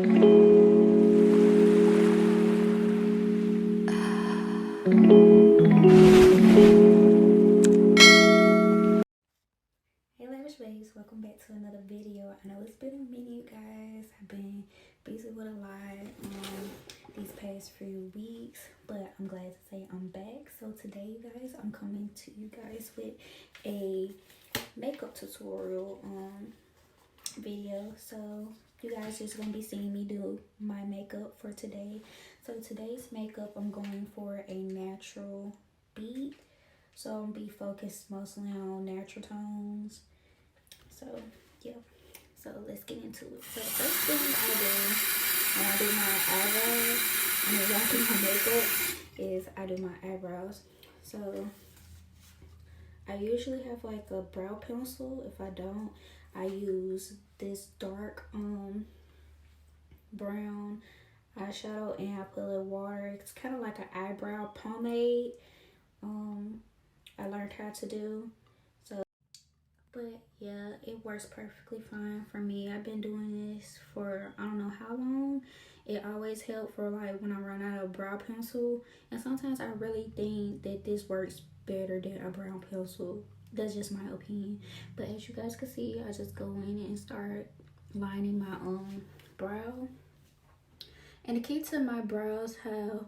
Hey Lavish Babes, welcome back to another video. I know it's been a minute, you guys. I've been busy with a lot these past few weeks, but I'm glad to say I'm back. So today, you guys, I'm coming to you guys with a makeup tutorial video. So you guys just gonna be seeing me do my makeup for today. So today's makeup, I'm going for a natural beat. So I'm gonna be focused mostly on natural tones. So yeah, so let's get into it. So the first thing I do when I do my eyebrows, when I do my makeup, is I do my eyebrows. So I usually have like a brow pencil. If I don't, I use this dark brown eyeshadow and I put a little water. It's kind of like an eyebrow pomade. I learned how to do. But yeah, it works perfectly fine for me. I've been doing this for I don't know how long. It always helped for like when I run out of brow pencil. And sometimes I really think that this works better than a brown pencil. That's just my opinion. But as you guys can see, I just go in and start lining my brow. And the key to my brows, how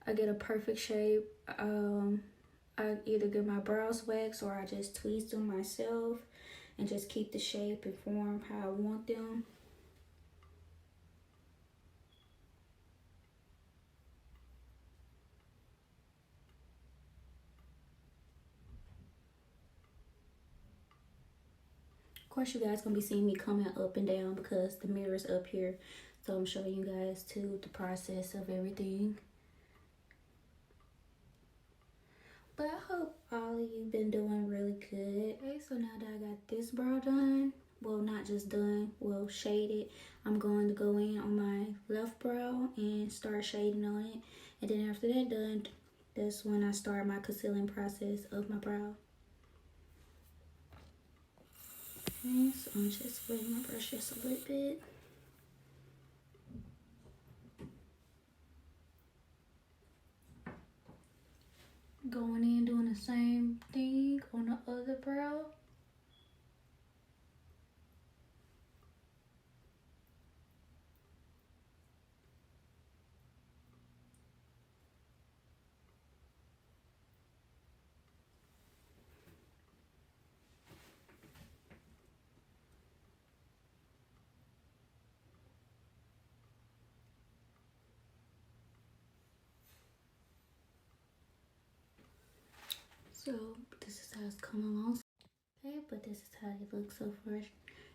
I get a perfect shape, I either get my brows waxed or I just tweeze them myself and just keep the shape and form how I want them. Of course, you guys gonna be seeing me coming up and down because the mirror is up here. So I'm showing you guys too the process of everything. But I hope all of you been doing really good. Okay, so now that I got this brow done, well, not just done, well, shaded, I'm going to go in on my left brow and start shading on it. And then after that done, that's when I start my concealing process of my brow. Okay, so I'm just wetting my brush just a little bit. Going in, doing the same thing on the other brow. So this is how it's coming along. Okay, but this is how it looks so far.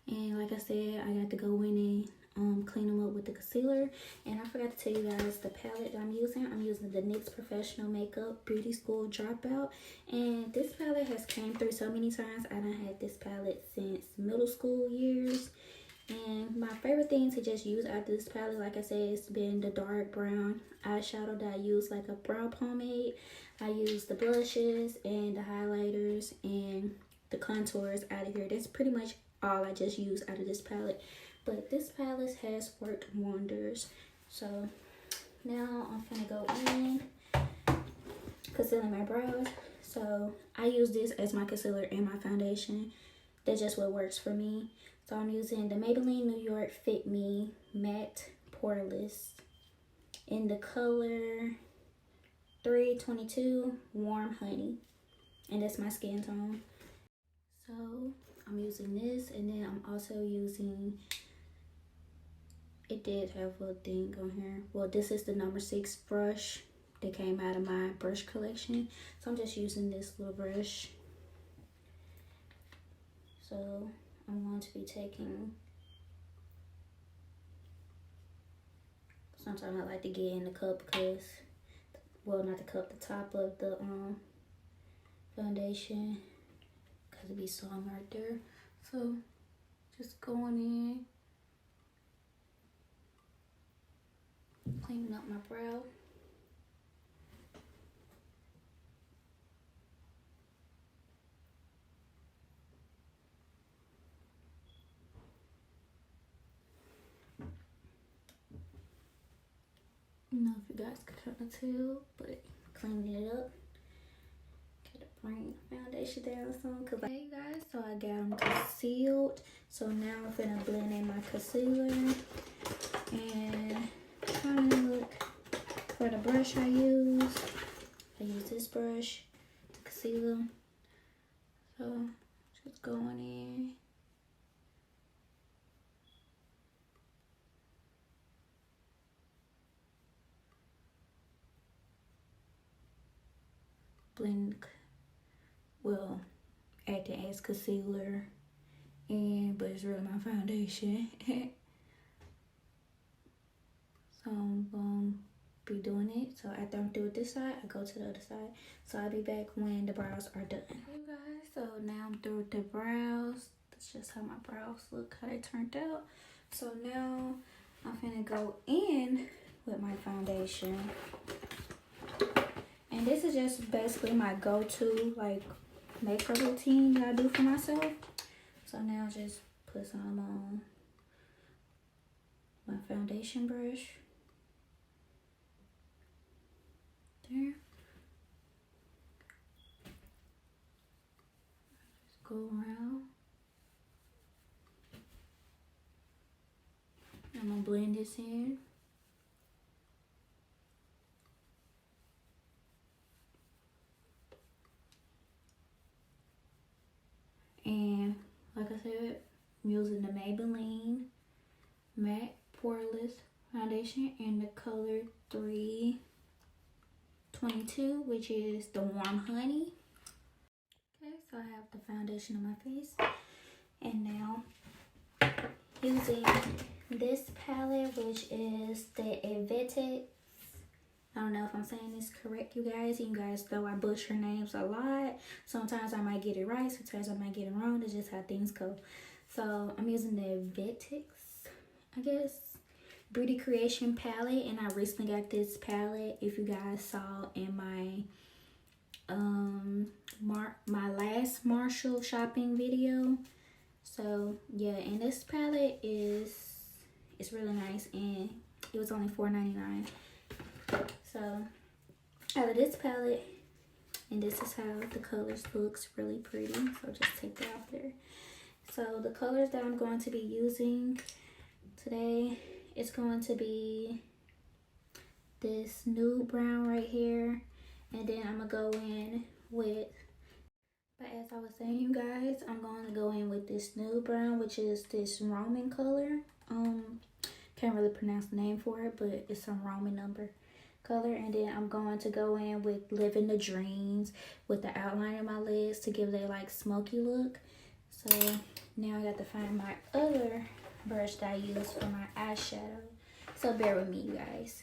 And like I said, I got to go in and clean them up with the concealer. And I forgot to tell you guys the palette that I'm using the NYX Professional Makeup Beauty School Dropout. And this palette has came through so many times. I done had this palette since middle school years. And my favorite thing to just use out of this palette, like I said, it's been the dark brown eyeshadow that I use like a brow pomade. I use the blushes and the highlighters and the contours out of here. That's pretty much all I just use out of this palette. But this palette has worked wonders. So now I'm gonna go in concealing my brows. So I use this as my concealer and my foundation. That's just what works for me. So I'm using the Maybelline New York Fit Me Matte Poreless in the color 322 Warm Honey. And that's my skin tone. So I'm using this, and then I'm also using, it did have a thing on here. Well, this is the number 6 brush that came out of my brush collection. So I'm just using this little brush. So I'm going to be taking, sometimes I like to get in the cup because, well, not the cup, the top of the foundation, because it be some right there. So just going in, cleaning up my brow. don't know if you guys can kind of tell, but cleaning it up. Gotta bring the foundation down some. Hey guys, so I got them concealed. So now I'm finna blend in my concealer. And trying to look for the brush I use. I use this brush to conceal them. So just going in. Blend, well, acting as concealer, but it's really my foundation. So I'm gonna be doing it. So after I'm through with this side, I go to the other side. So I'll be back when the brows are done. Hey guys, so now I'm through with the brows. That's just how my brows look, how they turned out. So now I'm finna go in with my foundation. And this is just basically my go-to like makeup routine that I do for myself. So now just put some on my foundation brush. There. Just go around. I'm gonna blend this in. And like I said, I'm using the Maybelline Matte Poreless Foundation in the color 322, which is the Warm Honey. Okay, so I have the foundation on my face. And now, using this palette, which is the Evite. I don't know if I'm saying this correct, you guys. You guys know I butcher names a lot. Sometimes I might get it right, sometimes I might get it wrong. That's just how things go. So I'm using the Evite, I guess, Beauty Creation palette. And I recently got this palette, if you guys saw in my my last Marshall shopping video. So yeah, and this palette it's really nice, and it was only $4.99. So out of this palette, and this is how the colors looks, really pretty. So just take that off there. So the colors that I'm going to be using today, it's going to be this nude brown right here, and then I'm gonna go in with, but as I was saying, you guys, I'm going to go in with this nude brown, which is this Roman color. Can't really pronounce the name for it, but it's some Roman number color. And then I'm going to go in with Living the Dreams with the outline of my lids to give that like smoky look. So now I got to find my other brush that I use for my eyeshadow. So bear with me, you guys.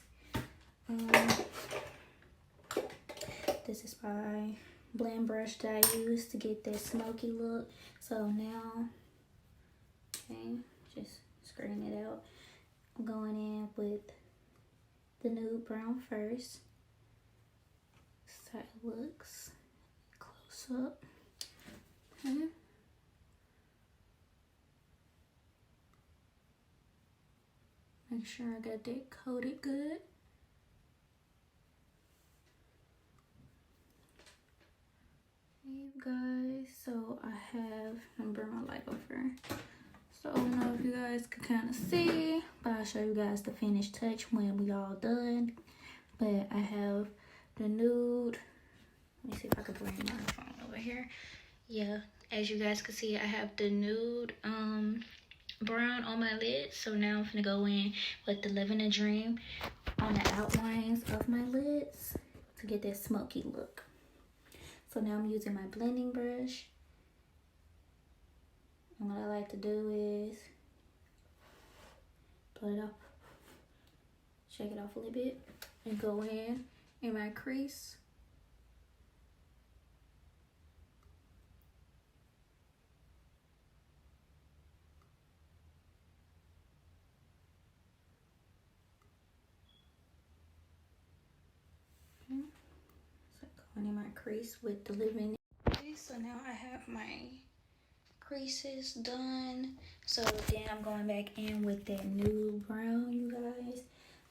This is my blend brush that I use to get that smoky look. So now, okay, just screen it out. I'm going in with the nude brown first. This is how it looks close up. Okay. Make sure I got that coated good. Hey you guys, so I have, I'm gonna bring my light over. So I don't know if you guys can kind of see, but I'll show you guys the finished touch when we all done. But I have the nude. Let me see if I can bring my phone over here. Yeah, as you guys can see, I have the nude brown on my lids. So now I'm gonna go in with the Living a Dream on the outlines of my lids to get that smoky look. So now I'm using my blending brush. And what I like to do is pull it off, shake it off a little bit, and go in my crease. Okay. So going in my crease with the Living. Okay, so now I have my creases done. So then I'm going back in with that nude brown, you guys,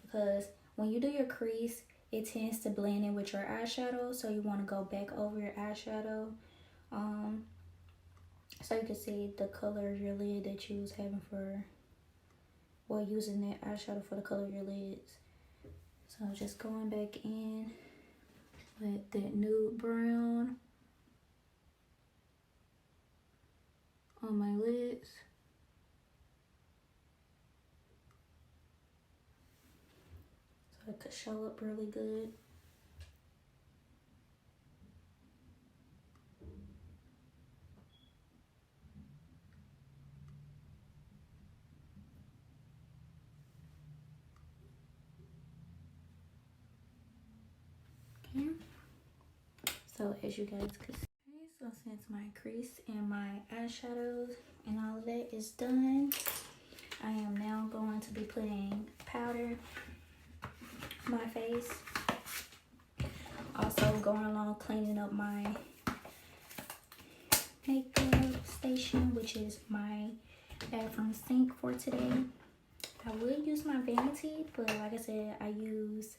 because when you do your crease, it tends to blend in with your eyeshadow, so you want to go back over your eyeshadow, so you can see the color of your lid that you was having for, well, using that eyeshadow for the color of your lids. So just going back in with that nude brown on my lids. So it could show up really good. Okay. So as you guys can see, so since my crease and my eyeshadows and all of that is done, I am now going to be putting powder on my face. Also going along cleaning up my makeup station, which is my bathroom sink for today. I would use my vanity, but like I said, I use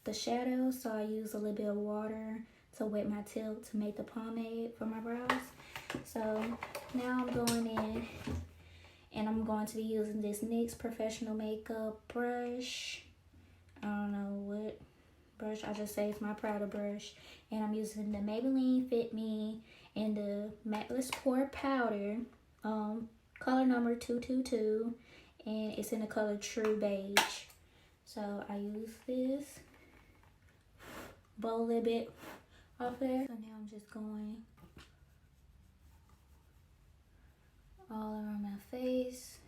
the shadow, so I use a little bit of water to wet my tip to make the pomade for my brows. So now I'm going in and I'm going to be using this NYX professional makeup brush. I don't know what brush, I just say it's my powder brush, and I'm using the Maybelline Fit Me and the Matless Pore Powder, color number 222, and it's in the color True Beige. So I use this, blow a little bit off there. So now I'm just going all around my face.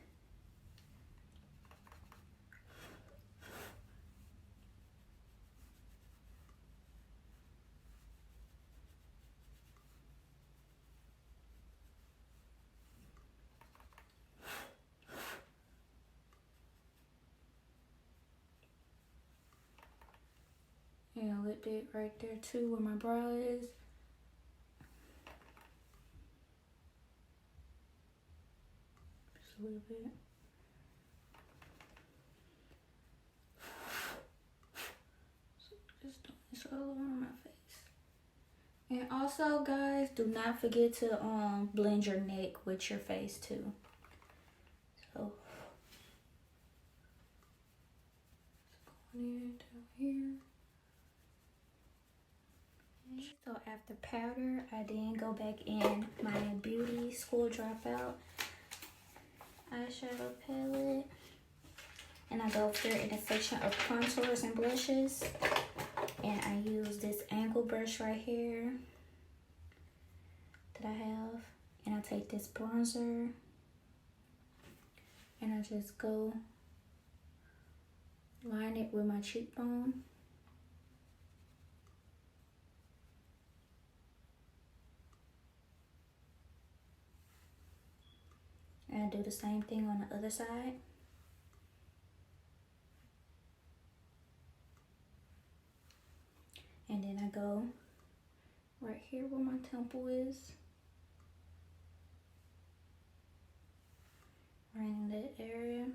And a little bit right there too where my brow is. Just a little bit. So just doing this all over my face. And also guys, do not forget to blend your neck with your face too. So just going in down here. So after powder, I then go back in my Beauty School Dropout eyeshadow palette, and I go here in the section of contours and blushes, and I use this angle brush right here that I have, and I take this bronzer and I just go line it with my cheekbone. And I do the same thing on the other side. And then I go right here where my temple is. Right in that area.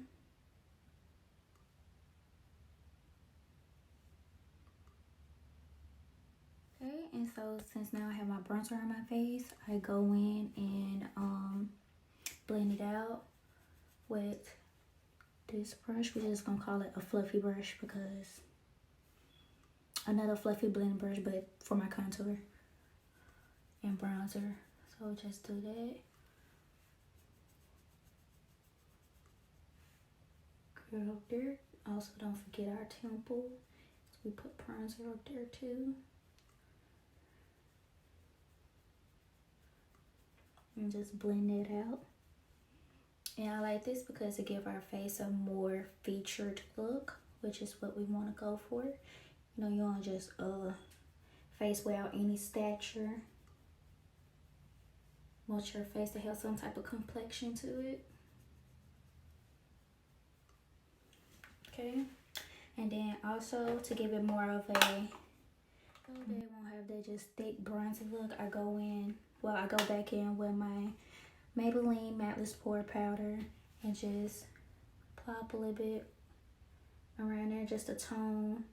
Okay, and so since now I have my bronzer on my face, I go in and blend it out with this brush. We're just gonna call it a fluffy brush because another fluffy blend brush, but for my contour and bronzer. So just do that. Curl up there. Also, don't forget our temple. So we put bronzer up there too. And just blend it out. And I like this because it gives our face a more featured look, which is what we want to go for. You know, you want just face without any stature. Want your face to have some type of complexion to it. Okay, and then also to give it more of a, so they won't have that just thick bronzy look, I go in, well, I go back in with my Maybelline Matless Pore Powder and just plop a little bit around there just to tone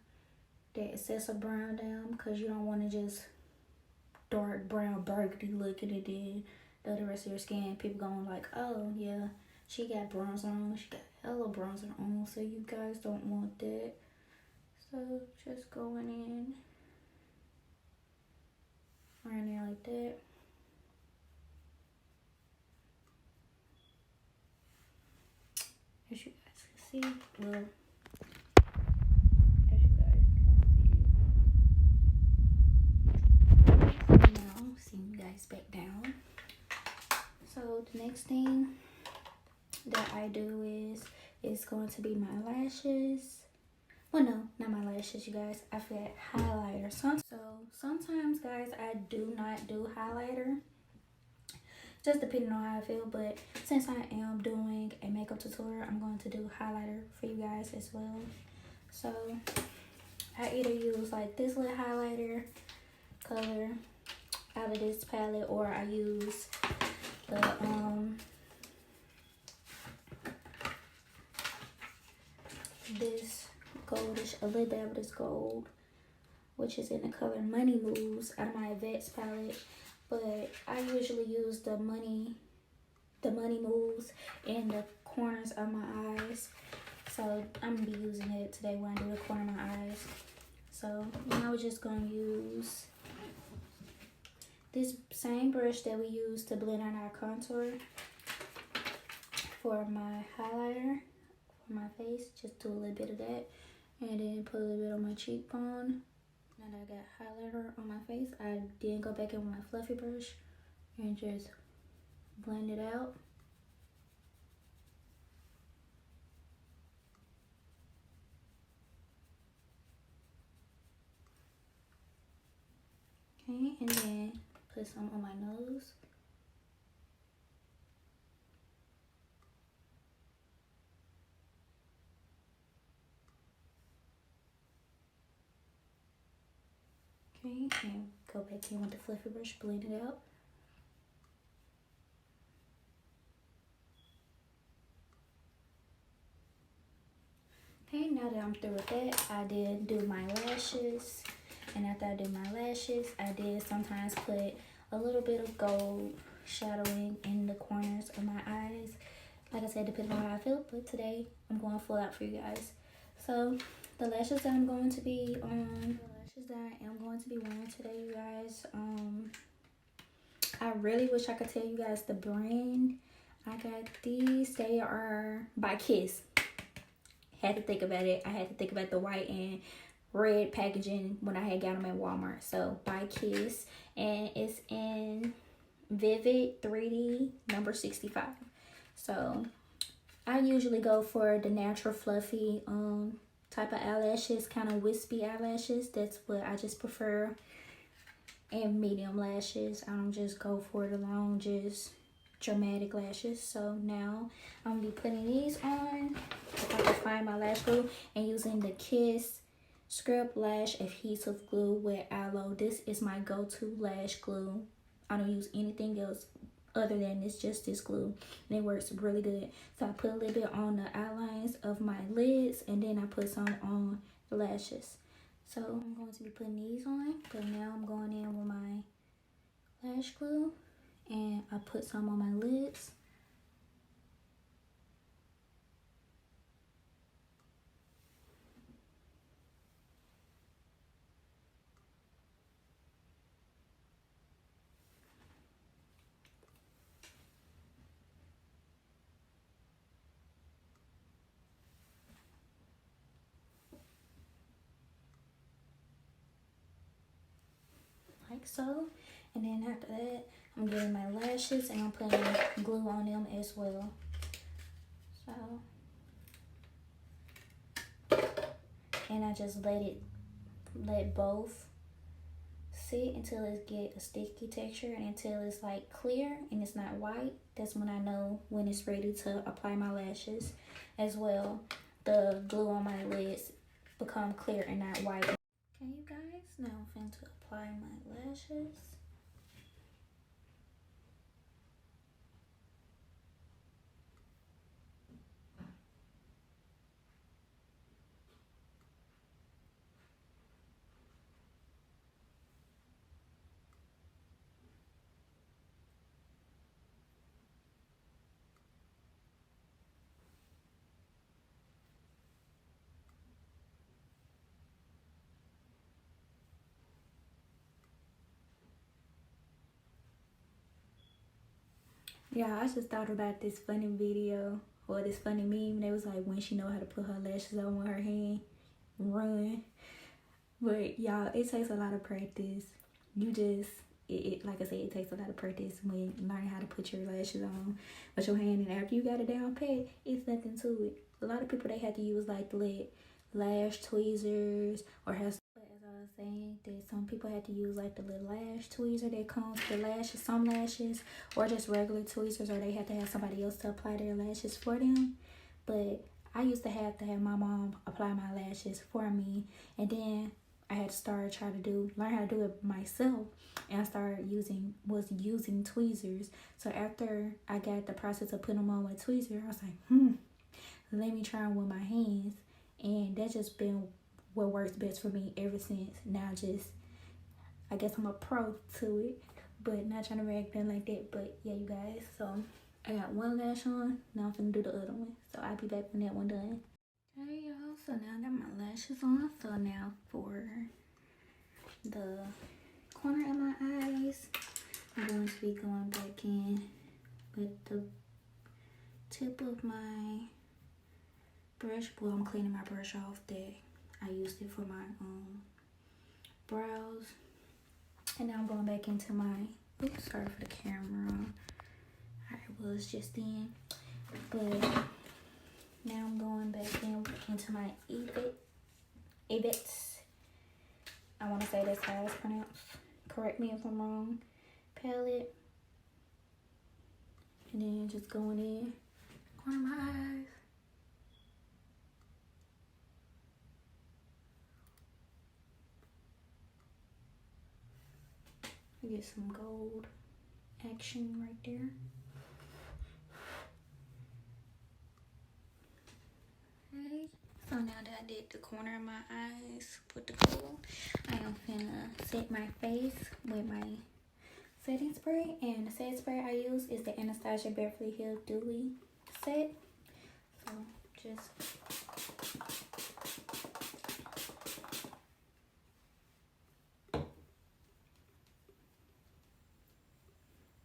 that excessive brown down, because you don't want to just dark brown burgundy looking and then the rest of your skin people going like, oh yeah, she got bronzer on, she got hella bronzer on, so you guys don't want that. So just going in around there like that. As you guys can see, well, as you guys can see. So now, see you guys back down. So the next thing that I do is going to be my lashes. Well, no, not my lashes, you guys. I forgot highlighter. So sometimes, guys, I do not do highlighter, just depending on how I feel. But since I am doing a makeup tutorial, I'm going to do highlighter for you guys as well. So I either use like this little highlighter color out of this palette, or I use the this goldish, a little bit of this gold, which is in the color Money Moves, out of my Advanced palette. But I usually use the Money Moves in the corners of my eyes. So I'm gonna be using it today when I do the corner of my eyes. So now we're just gonna use this same brush that we use to blend out our contour for my highlighter for my face. Just do a little bit of that, and then put a little bit on my cheekbone. Now that I got highlighter on my face, I then go back in with my fluffy brush and just blend it out. Okay, and then put some on my nose. Okay, and go back in with the fluffy brush, blend it out. Okay, now that I'm through with that, I did do my lashes. And after I did my lashes, I did sometimes put a little bit of gold shadowing in the corners of my eyes. Like I said, depending on how I feel, but today I'm going full out for you guys. So the lashes that I'm going to be on, wearing today, you guys, I really wish I could tell you guys the brand. I got these. They are by Kiss. Had to think about it. I had to think about the white and red packaging when I had got them at Walmart. So by Kiss, and it's in Vivid 3D number 65. So I usually go for the natural fluffy type of eyelashes, kind of wispy eyelashes. That's what I just prefer. And medium lashes. I don't just go for the long, just dramatic lashes. So now I'm gonna be putting these on. If I can find my lash glue, and using the Kiss Script Lash Adhesive Glue with Aloe. This is my go-to lash glue. I don't use anything else other than this, just this glue, and it works really good. So I put a little bit on the outlines of my lids, and then I put some on the lashes. So I'm going to be putting these on, but now I'm going in with my lash glue, and I put some on my lids. Like so. And then after that, I'm getting my lashes and I'm putting glue on them as well. So, and I just let both sit until it get a sticky texture, and until it's like clear and it's not white. That's when I know when it's ready to apply my lashes as well. The glue on my lids become clear and not white. Okay, you guys, now I'm going to apply my lashes. Yeah, I just thought about this funny video or this funny meme. They was like, when she know how to put her lashes on with her hand, run. But y'all, it takes a lot of practice. You just, like I said, it takes a lot of practice when learning how to put your lashes on with your hand. And after you got it down pat, it's nothing to it. A lot of people, they have to use like the lash tweezers or has. As I was saying, that some people have to use like the little lash tweezer that comes with the lashes, some lashes, or just regular tweezers, or they have to have somebody else to apply their lashes for them. But I used to have my mom apply my lashes for me, and then I had to start trying to learn how to do it myself, and I started using tweezers. So after I got the process of putting them on with tweezers, I was like, let me try them with my hands, and that's just been what works best for me ever since. Now I guess I'm a pro to it, but not trying to react like that. But yeah, you guys, so I got one lash on, now I'm finna do the other one, so I'll be back when that one done. Hey y'all, so now I got my lashes on. So now for the corner of my eyes, I'm going to be going back in with the tip of my brush. Well, I'm cleaning my brush off that I used it for my brows. And now I'm going back into my, oops, sorry for the camera. I was just in. But now I'm going back into my Evets. I want to say that's how it's pronounced. Correct me if I'm wrong. Palette. And then just going in, corner of my eyes. I get some gold action right there. Okay, so now that I did the corner of my eyes, put the gold, I am finna set my face with my setting spray. And the setting spray I use is the Anastasia Beverly Hills Dewy set. So just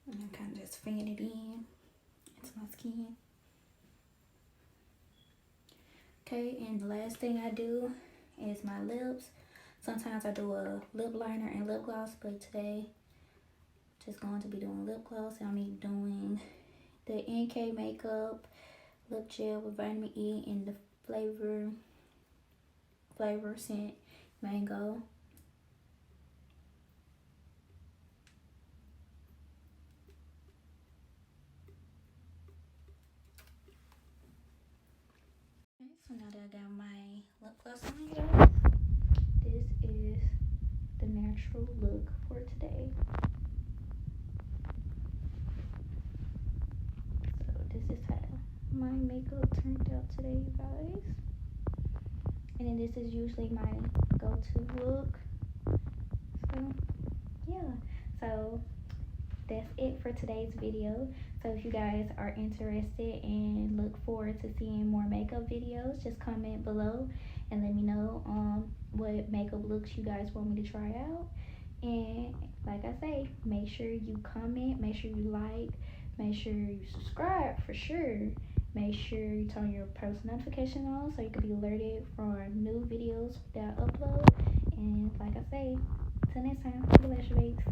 and kind of just fan it in into my skin. Okay, and the last thing I do is my lips. Sometimes I do a lip liner and lip gloss, but today just going to be doing lip gloss. And I'm doing the NK Makeup lip gel with vitamin E in the flavor scent mango. Okay, so now that I got my lip gloss on here, this is the natural look for today. So this is how my makeup turned out today, you guys. And then this is usually my go-to look. So yeah, so that's it for today's video. So if you guys are interested and look forward to seeing more makeup videos, just comment below and let me know what makeup looks you guys want me to try out. And like I say, make sure you comment, make sure you like, make sure you subscribe for sure. Make sure you turn your post notification on so you can be alerted for new videos that I upload. And like I say, till next time, Lavish Babes.